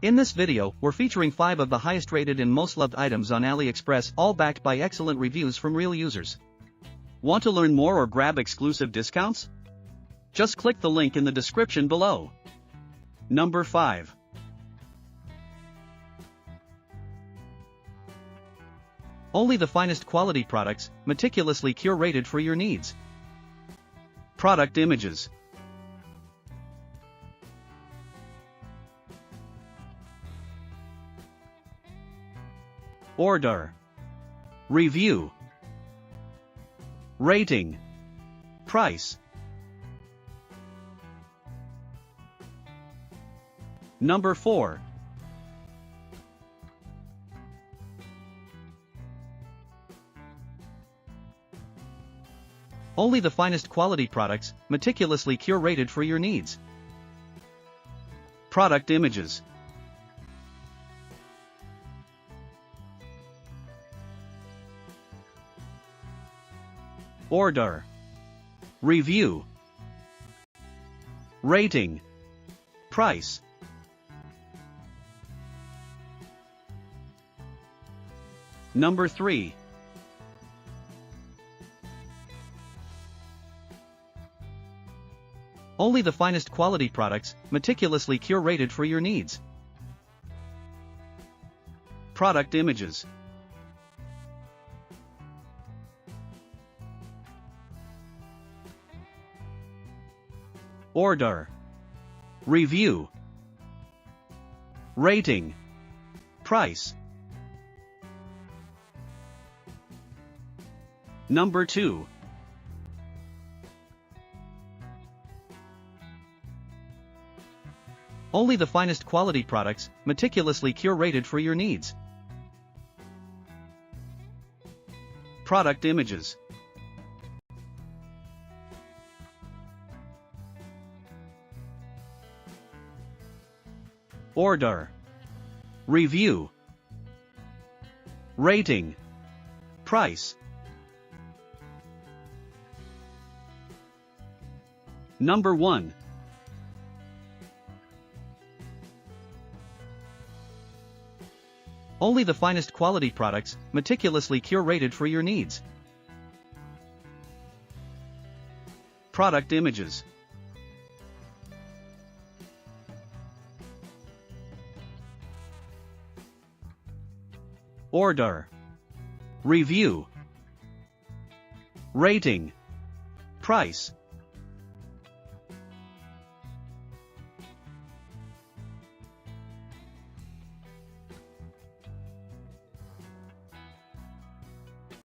In this video, we're featuring 5 of the highest rated and most loved items on Aliexpress, all backed by excellent reviews from real users. Want to learn more or grab exclusive discounts? Just click the link in the description below. Number 5. Only the finest quality products, meticulously curated for your needs. Product images. Order. Review. Rating. Price. Number 4. Only the finest quality products, meticulously curated for your needs. Product images. Order. Review. Rating. Price. Number 3. Only the finest quality products, meticulously curated for your needs. Product images. Order. Review. Rating. Price. Number 2. Only the finest quality products, meticulously curated for your needs. Product images. Order. Review. Rating. Price. Number 1. Only the finest quality products, meticulously curated for your needs. Product images. Order. Review. Rating. Price.